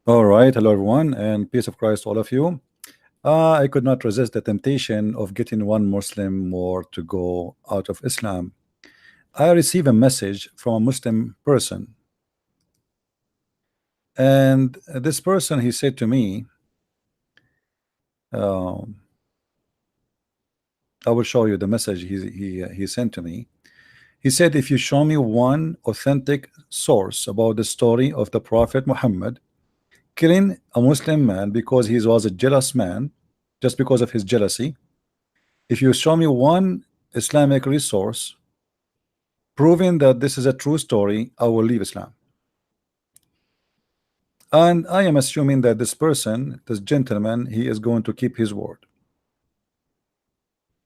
All right, hello everyone, and peace of Christ to all of you. I could not resist the temptation of getting one Muslim more to go out of Islam. I received a message from a Muslim person, and this person he said to me, um, I will show you the message he sent to me. He said, if you show me one authentic source about the story of the Prophet Muhammad killing a Muslim man because he was a jealous man, just because of his jealousy. If you show me one Islamic resource proving that this is a true story, I will leave Islam. And I am assuming that this person, this gentleman, he is going to keep his word.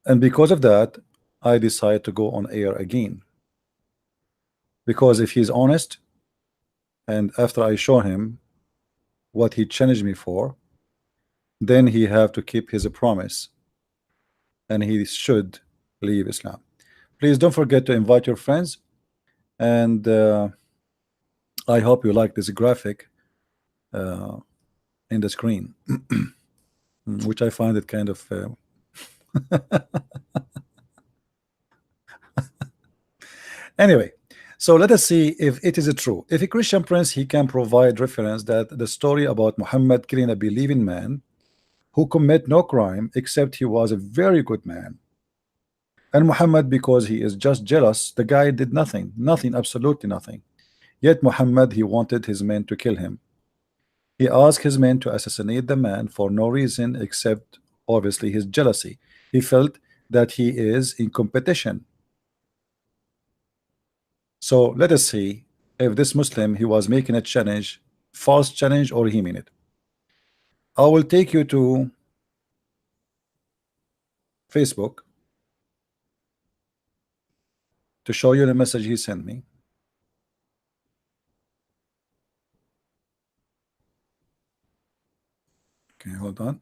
And because of that, I decide to go on air again. Because if he's honest, and after I show him what he challenged me for, then he have to keep his promise, and he should leave Islam. Please don't forget to invite your friends, and I hope you like this graphic in the screen, which I find it kind of anyway. So let us see if it is true. If a Christian prince he can provide reference that the story about Muhammad killing a believing man who commit no crime except he was a very good man, and Muhammad, because he is just jealous, the guy did nothing, absolutely nothing, yet Muhammad he wanted his men to kill him. He asked his men to assassinate the man for no reason except obviously his jealousy. He felt that he is in competition. So let us see if this Muslim he was making a challenge, false challenge, or he mean it. I will take you to Facebook to show you the message he sent me. Okay, hold on.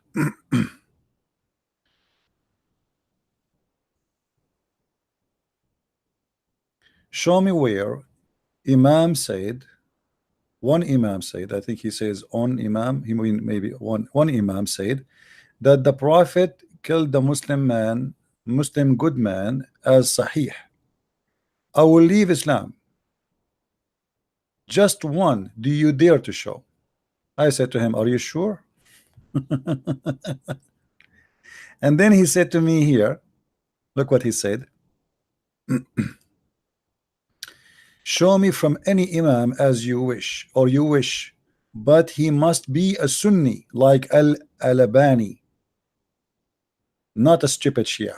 Show me where Imam said, one Imam said, I think he says on Imam, he mean maybe one Imam said that the Prophet killed the Muslim good man as Sahih. I will leave Islam. Just one, do you dare to show? I said to him, are you sure? And then he said to me here, look what he said. Show me from any Imam as you wish, or you wish, but he must be a Sunni like Al-Albani, not a stupid Shia.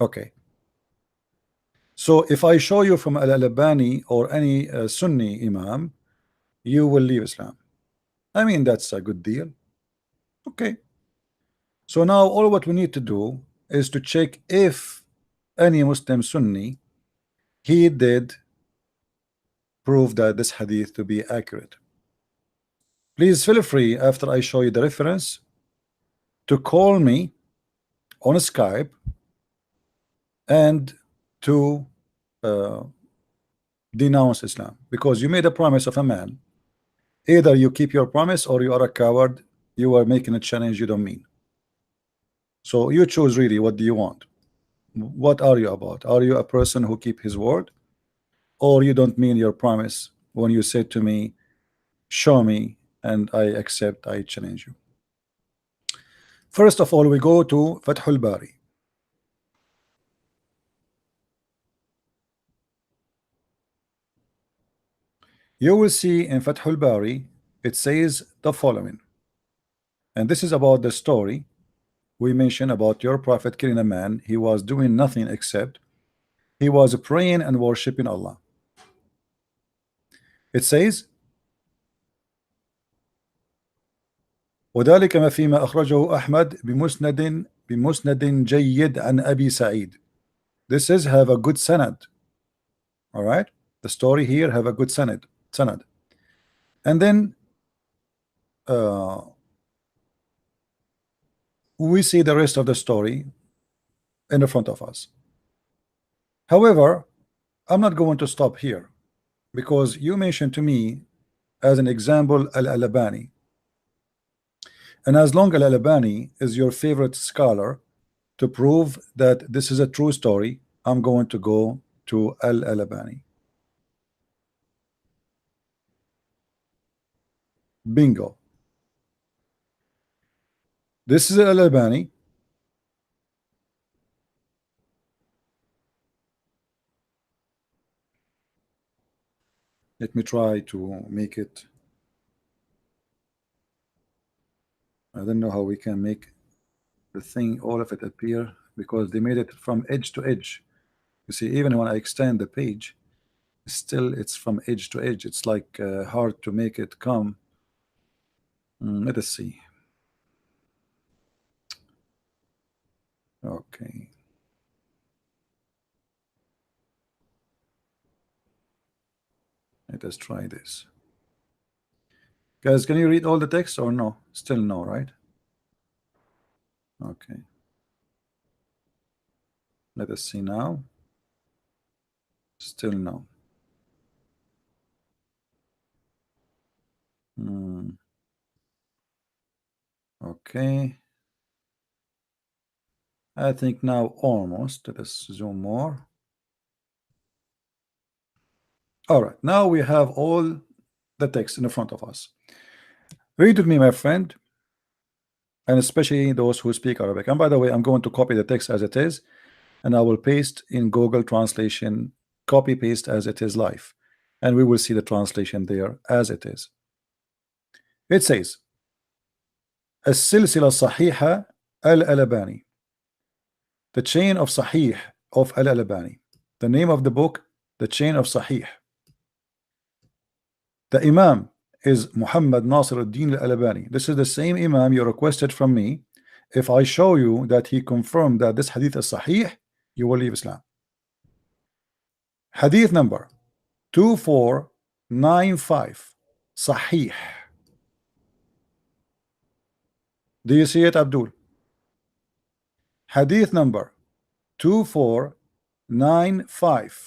Okay. So if I show you from Al-Albani or any Sunni Imam, you will leave Islam. I mean, that's a good deal. Okay. So now all what we need to do is to check if any Muslim Sunni he did prove that this hadith to be accurate. Please feel free after I show you the reference to call me on Skype and to denounce Islam, because you made a promise of a man. Either you keep your promise or you are a coward. You are making a challenge you don't mean. So you choose really, what do you want? What are you about? Are you a person who keep his word, or you don't mean your promise when you said to me, show me, and I accept, I challenge you? First of all, we go to Fathul Bari. You will see in Fathul Bari it says the following, and this is about the story we mentioned about your prophet killing a man. He was doing nothing except he was praying and worshiping Allah. It says, وذلك ما فيما أخرجه أحمد بمسند جيد عن أبي سعيد. This is have a good sanad. All right, the story here have a good sanad. And then we see the rest of the story in the front of us. However, I'm not going to stop here, because you mentioned to me as an example Al-Albani. And as long as Al-Albani is your favorite scholar to prove that this is a true story, I'm going to go to Al-Albani. Bingo. This is Al-Albani. Let me try to make it. I don't know how we can make the thing, all of it appear, because they made it from edge to edge. You see, even when I extend the page, still it's from edge to edge. It's like hard to make it come. Let us see. Okay. Let us try this. Guys, can you read all the text or no? Still no, right? Okay. Let us see now. Still no. Okay. I think now almost. Let us zoom more. All right. Now we have all the text in front of us. Read with me, my friend, and especially those who speak Arabic. And by the way, I'm going to copy the text as it is, and I will paste in Google Translation, copy paste as it is live, and we will see the translation there as it is. It says السلسلة الصحيحة Al-Albani, the chain of Sahih of Al-Albani. The name of the book, the chain of Sahih. The Imam is Muhammad Nasir al-Din al-Albani. This is the same Imam you requested from me. If I show you that he confirmed that this hadith is Sahih, you will leave Islam. Hadith number 2495, Sahih. Do you see it, Abdul? Hadith number 2495.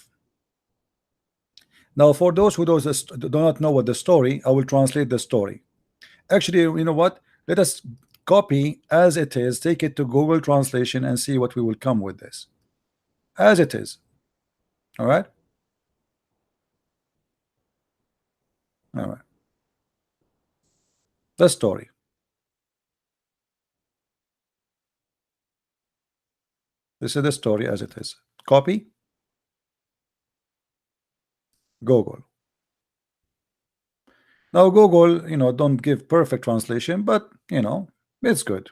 Now, for those who do not know what the story, I will translate the story. Actually, you know what? Let us copy as it is, take it to Google Translation and see what we will come with this. As it is. All right? All right. The story. This is the story as it is. Copy. Google. Now Google, you know, don't give perfect translation, but you know, it's good.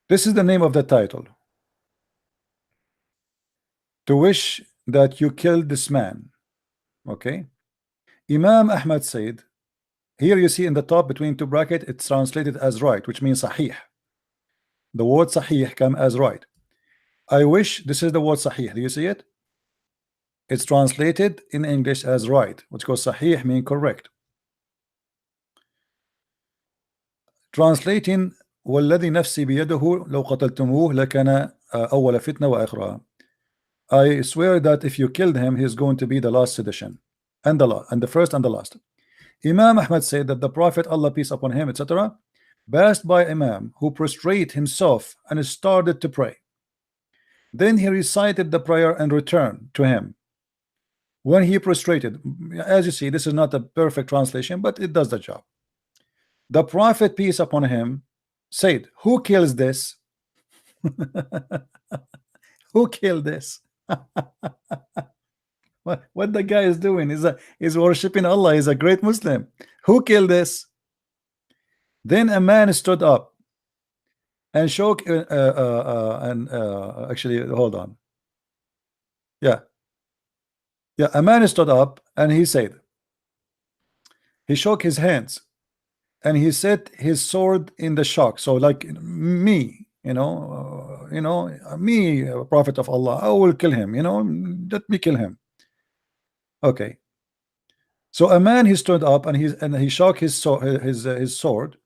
This is the name of the title. To wish that you killed this man. Okay. Imam Ahmad said, here you see in the top between two brackets, it's translated as right, which means Sahih. The word Sahih come as right. I wish, this is the word Sahih. Do you see it? It's translated in English as right, which goes Sahih mean correct. Translating والذي نفسي بيده لو قتلتموه لكان أول فتنة وآخرها. I swear that if you killed him, he's going to be the last sedition and the first and the last. Imam Ahmad said that the Prophet, Allah peace upon him, etc., passed by Imam who prostrate himself and started to pray. Then he recited the prayer and returned to him. When he prostrated, as you see, this is not a perfect translation, but it does the job. The Prophet, peace upon him, said, who kills this? Who killed this? What the guy is doing is worshiping Allah. He's a great Muslim. Who killed this? Then a man stood up and shook actually hold on. Yeah, a man stood up and he said, he shook his hands and he set his sword in the shock. So like me, me, Prophet of Allah, I will kill him, let me kill him. Okay. So a man, he stood up and he shook his sword,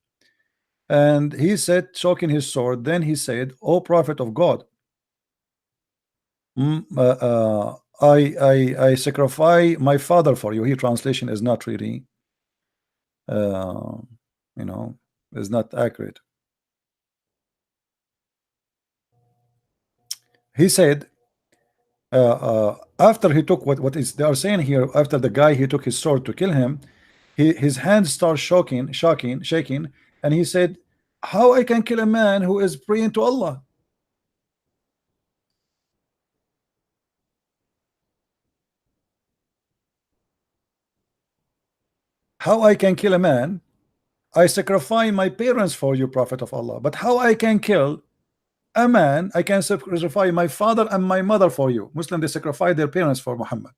and he said, shoking his sword, then he said, O Prophet of God, I sacrifice my father for you. Here translation is not really you know, is not accurate. He said after he took what is they are saying here, after the guy he took his sword to kill him, his hands start shaking, and he said, how I can kill a man who is praying to Allah? How I can kill a man? I sacrifice my parents for you, Prophet of Allah. But how I can kill a man? I can sacrifice my father and my mother for you. Muslim, they sacrifice their parents for Muhammad.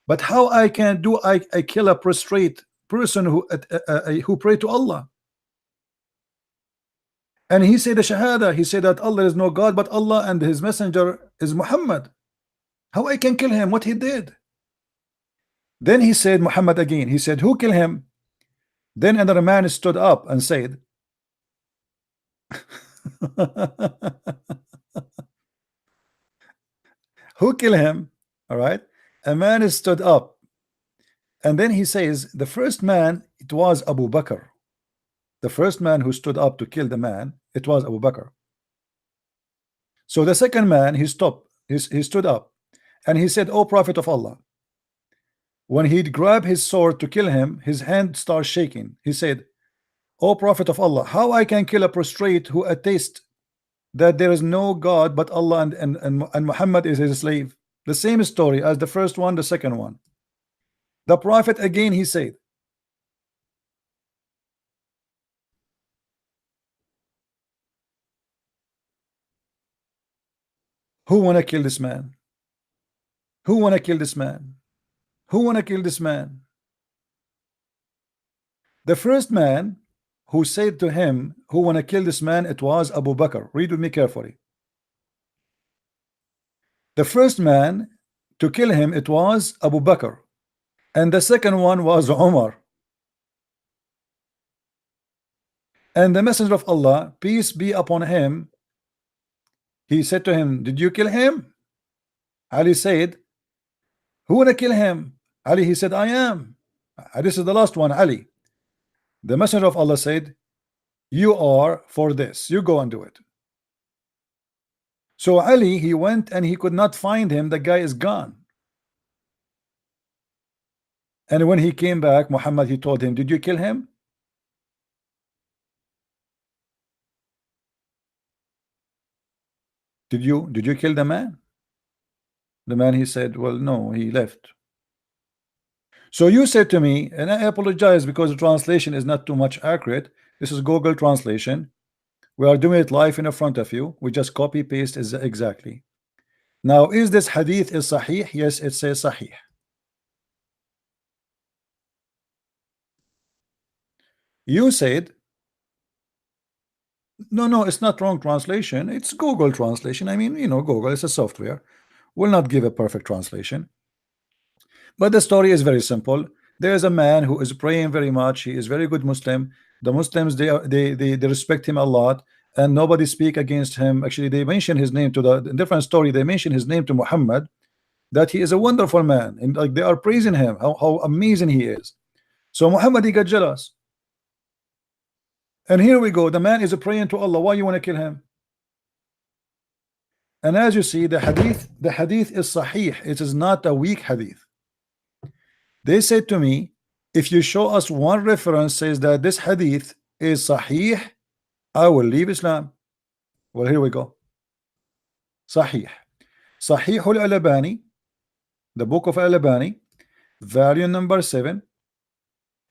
But how I can do? I kill a prostrate person who pray to Allah. And he said the Shahada. He said that Allah is no God but Allah, and His messenger is Muhammad. How I can kill him? What he did? Then he said Muhammad again. He said, who killed him? Then another man stood up and said, who killed him? All right. A man stood up, and then he says, the first man, it was Abu Bakr. The first man who stood up to kill the man, it was Abu Bakr. So the second man, he stood up, and he said, oh Prophet of Allah. When he'd grab his sword to kill him, his hand starts shaking. He said, oh Prophet of Allah, how I can kill a prostrate who attests that there is no God but Allah, and Muhammad is his slave? The same story as the first one, the second one. The Prophet again, he said, who wanna kill this man? Who wanna kill this man? Who wanna kill this man? The first man who said to him, who wanna kill this man, it was Abu Bakr. Read with me carefully. The first man to kill him, it was Abu Bakr, and the second one was Umar. And the Messenger of Allah, peace be upon him, he said to him, did you kill him? Ali said, who wanna kill him? Ali, he said, I am. This is the last one, Ali. The Messenger of Allah said, you are for this, you go and do it. So Ali, he went and he could not find him. The guy is gone. And when he came back, Muhammad, he told him, did you kill him? Did you kill the man? The man, he said, well, no, he left. So you said to me, and I apologize because the translation is not too much accurate. This is Google translation. We are doing it live in front of you. We just copy paste is exactly. Now, is this hadith is sahih? Yes, it says sahih. You said, no, it's not wrong translation. It's Google translation. I mean, you know, Google is a software. Will not give a perfect translation. But the story is very simple. There is a man who is praying very much. He is very good Muslim. The Muslims, they respect him a lot, and nobody speak against him. Actually, they mention his name to the different story. They mention his name to Muhammad, that he is a wonderful man, and like they are praising him, how amazing he is. So Muhammad, he got jealous. And here we go. The man is praying to Allah. Why you want to kill him? And as you see, the hadith is sahih. It is not a weak hadith. They said to me, if you show us one reference says that this hadith is sahih, I will leave Islam. Well, here we go. Sahih al-Albani, the book of Al-Albani, volume number 7,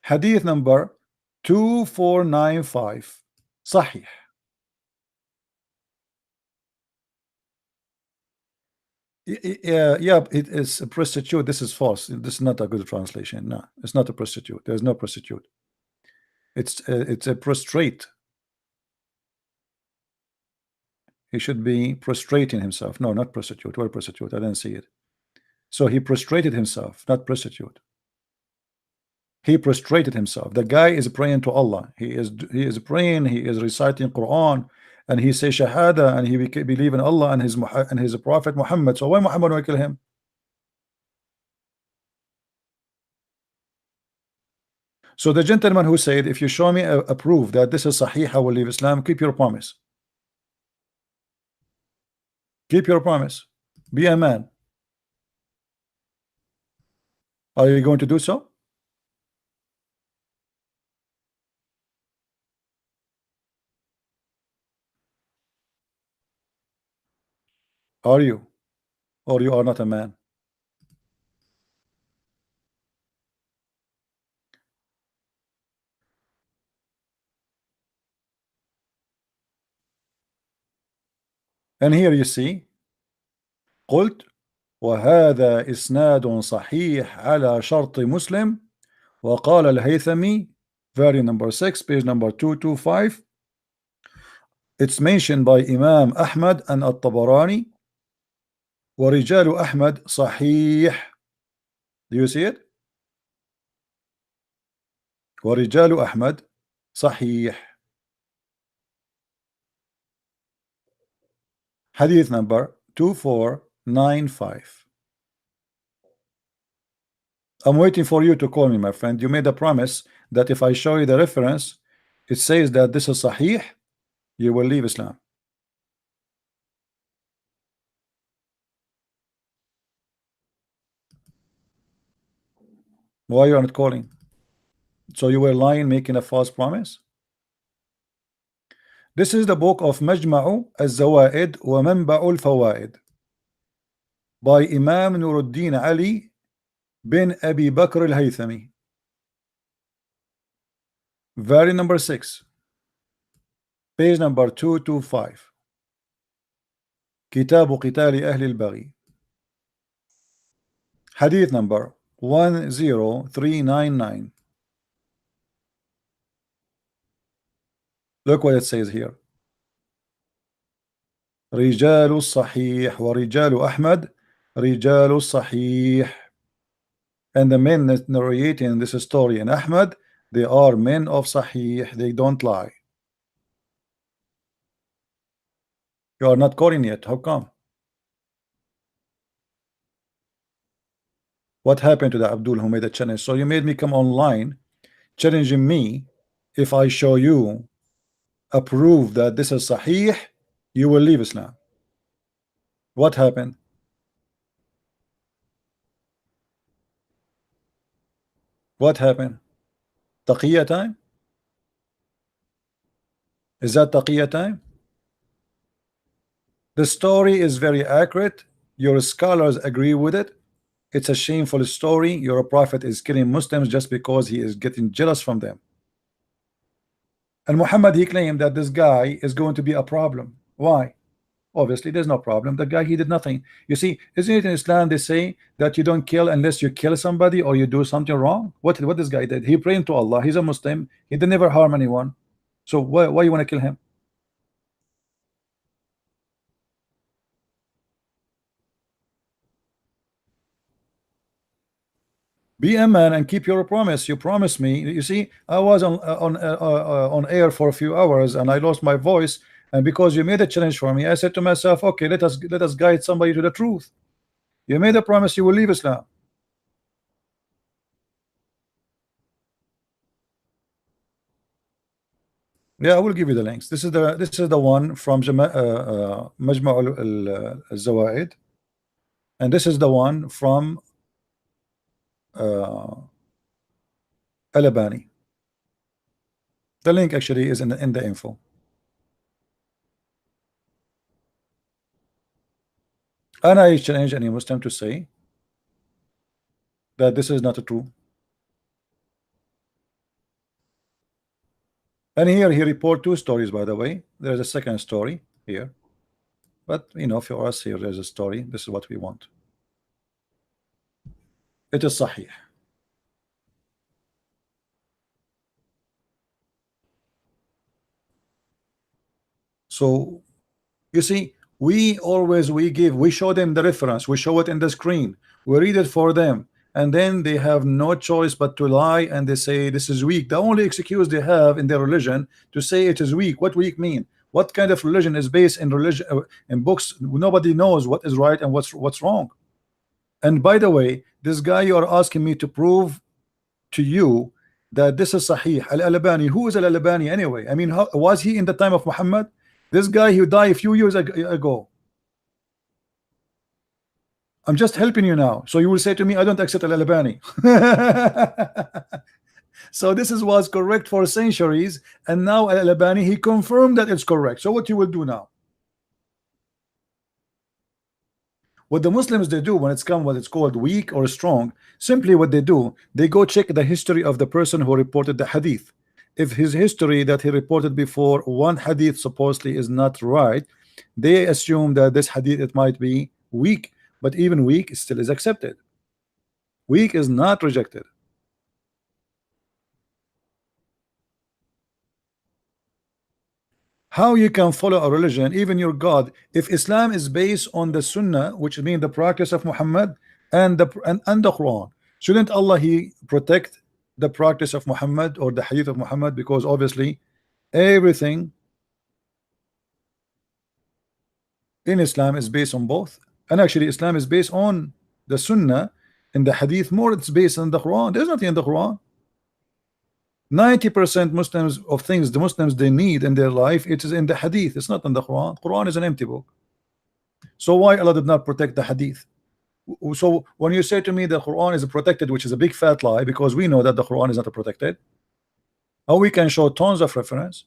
hadith number 2495. Sahih. Yeah, it is a prostitute. This is false. This is not a good translation. No, it's not a prostitute. There's no prostitute. It's a prostrate. He should be prostrating himself. No, not prostitute. Where prostitute? I didn't see it. So he prostrated himself, not prostitute. He prostrated himself. The guy is praying to Allah. He is praying. He is reciting Quran. And he says Shahada, and he believe in Allah and his Prophet Muhammad. So why Muhammad will kill him? So the gentleman who said, if you show me a proof that this is Sahih, I will leave Islam, keep your promise. Keep your promise. Be a man. Are you going to do so? Are you? Or you are not a man? And here you see, قلت وهذا إسناد صحيح على شرط مسلم. وقال الهيثمي, very number 6, page number 225. It's mentioned by Imam Ahmad and At-Tabarani. ورجال أحمد صحيح. Do you see it? ورجال أحمد صحيح. Hadith number 2495. I'm waiting for you to call me, my friend. You made a promise that if I show you the reference, it says that this is Sahih, you will leave Islam. Why you are not calling? So you were lying, making a false promise? This is the book of Majma'u al-Zawaid wa Manba'u al-Fawaid by Imam Nuruddin Ali bin Abi Bakr al-Haythami, very number 6, page number 225. كتاب قتال أهل البغي, hadith number 10399. Look what it says here. رجال الصحيح ورجال أحمد رجال الصحيح. And the men narrating this story in Ahmad, they are men of Sahih, they don't lie. You are not calling yet, how come? What happened to the Abdul who made a challenge? So you made me come online challenging me. If I show you a proof that this is Sahih, you will leave Islam. What happened? What happened? Taqiyya time? Is that Taqiyya time? The story is very accurate. Your scholars agree with it. It's a shameful story. Your prophet is killing Muslims just because he is getting jealous from them. And Muhammad, he claimed that this guy is going to be a problem. Why? Obviously there's no problem. The guy, he did nothing. You see, isn't it in Islam they say that you don't kill unless you kill somebody or you do something wrong? What this guy did? He prayed to Allah. He's a Muslim. He did never harm anyone. So why you want to kill him? Be a man and keep your promise. You promised me. You see, I was on air for a few hours and I lost my voice. And because you made a challenge for me, I said to myself, okay, let us guide somebody to the truth. You made a promise you will leave Islam. Yeah, I will give you the links. This is the one from Majma' al-Zawaid, and this is the one from Al-Albani. The link actually is in the info. And I challenge any Muslim to say that this is not true. And here he report 2 stories, by the way. There's a second story here, but you know, for us here there's a story. This is what we want. It is Sahih. So you see, we show them the reference, we show it in the screen, we read it for them, and then they have no choice but to lie, and they say this is weak. The only excuse they have in their religion to say it is weak. What weak mean? What kind of religion is based in religion in books? Nobody knows what is right and what's wrong. And by the way, this guy you are asking me to prove to you that this is Sahih. Al-Albani, who is Al-Albani anyway? I mean, was he in the time of Muhammad? This guy who died a few years ago. I'm just helping you now. So you will say to me, I don't accept Al-Albani. So this was correct for centuries, and now Al-Albani, he confirmed that it's correct. So what you will do now? What the Muslims they do when it's come what it's called weak or strong, simply what they do, they go check the history of the person who reported the hadith. If his history that he reported before one hadith supposedly is not right, they assume that this hadith it might be weak, but even weak still is accepted. Weak is not rejected. How you can follow a religion, even your God, if Islam is based on the Sunnah, which means the practice of Muhammad and the Quran? Shouldn't Allah he protect the practice of Muhammad or the hadith of Muhammad? Because obviously everything in Islam is based on both, and actually Islam is based on the Sunnah and the hadith more. It's based on the Quran. There's nothing in the Quran. 90% Muslims of things the Muslims they need in their life, it is in the hadith. It's not in the Quran. Quran is an empty book. So why Allah did not protect the hadith? So when you say to me the Quran is protected, which is a big fat lie, because we know that the Quran is not protected, or we can show tons of reference.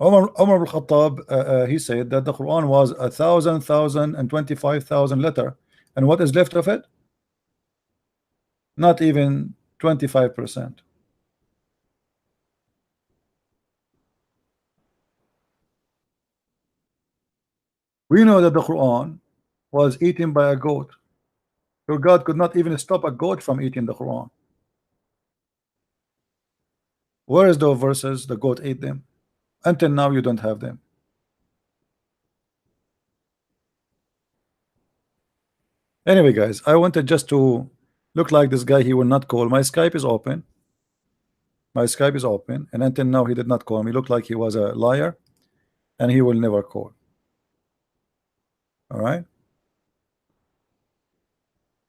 Umar al-Khattab he said that the Quran was 1,000 and 25,000 letter, and what is left of it? Not even 25%. We know that the Quran was eaten by a goat. Your God could not even stop a goat from eating the Quran. Where is those verses? The goat ate them. Until now you don't have them. Anyway guys, I wanted just to look like this guy. He will not call. My Skype is open. My Skype is open, and until now he did not call me. Looked like he was a liar, and he will never call. All right.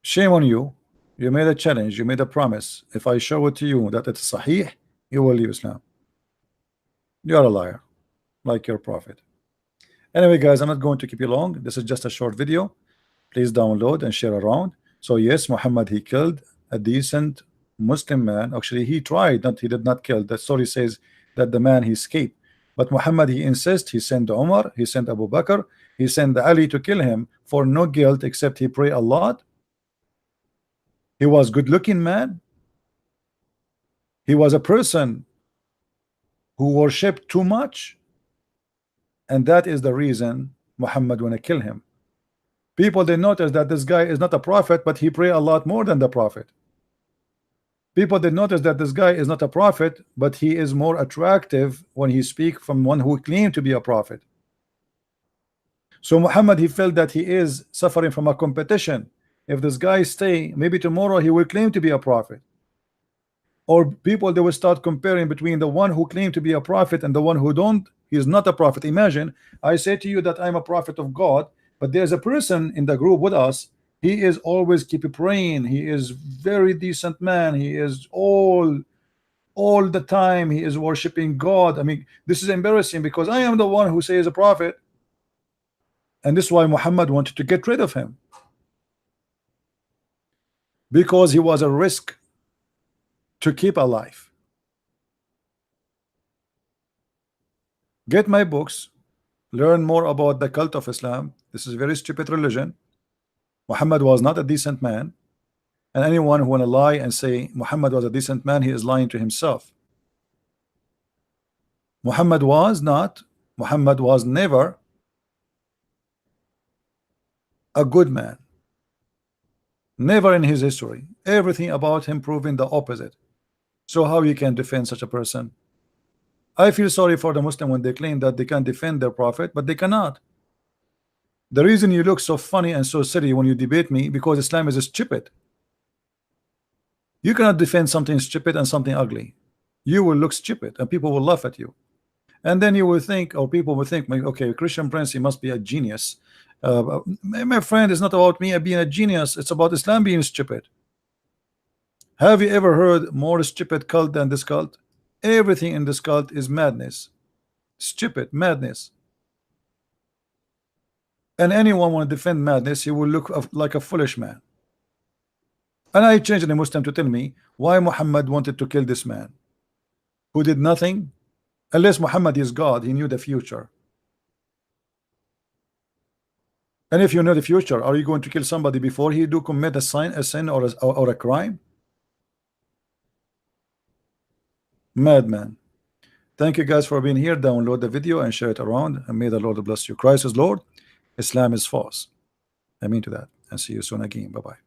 Shame on you. You made a challenge. You made a promise. If I show it to you that it's Sahih, you will leave Islam. You are a liar, like your prophet. Anyway, guys, I'm not going to keep you long. This is just a short video. Please download and share around. So yes, Muhammad he killed a decent Muslim man. Actually, he tried, not he did not kill. The story says that the man he escaped. But Muhammad he insists. He sent Umar, he sent Abu Bakr, he sent Ali to kill him for no guilt except he prayed a lot. He was good-looking man. He was a person who worshipped too much, and that is the reason Muhammad want to kill him. People they notice that this guy is not a prophet, but he pray a lot more than the prophet. People they notice that this guy is not a prophet, but he is more attractive when he speak from one who claimed to be a prophet. So Muhammad he felt that he is suffering from a competition. If this guy stay, maybe tomorrow he will claim to be a prophet. Or people they will start comparing between the one who claimed to be a prophet and the one who don't. He is not a prophet. Imagine I say to you that I'm a prophet of God, but there's a person in the group with us. He is always keep praying. He is very decent man. He is all the time he is worshiping God. I mean, this is embarrassing because I am the one who says a prophet, and this is why Muhammad wanted to get rid of him, because he was a risk to keep alive. Get my books, learn more about the cult of Islam. This is a very stupid religion. Muhammad was not a decent man, and anyone who want to lie and say Muhammad was a decent man, he is lying to himself. Muhammad was never a good man. Never in his history. Everything about him proving the opposite. So how you can defend such a person? I feel sorry for the Muslim when they claim that they can defend their prophet, but they cannot. The reason you look so funny and so silly when you debate me, because Islam is stupid. You cannot defend something stupid and something ugly. You will look stupid and people will laugh at you, and then you will think, or people will think, okay, Christian Prince, he must be a genius. My friend, it's not about me being a genius, it's about Islam being stupid. Have you ever heard more stupid cult than this cult? Everything in this cult is madness, stupid madness. And anyone want to defend madness, he will look like a foolish man. And I changed the Muslim to tell me why Muhammad wanted to kill this man who did nothing. Unless Muhammad is God, he knew the future. And if you know the future, are you going to kill somebody before he do commit a sin or a crime? Madman. Thank you guys for being here. Download the video and share it around, and may the Lord bless you. Christ is Lord, Islam is false. I mean to that, and see you soon again. Bye bye.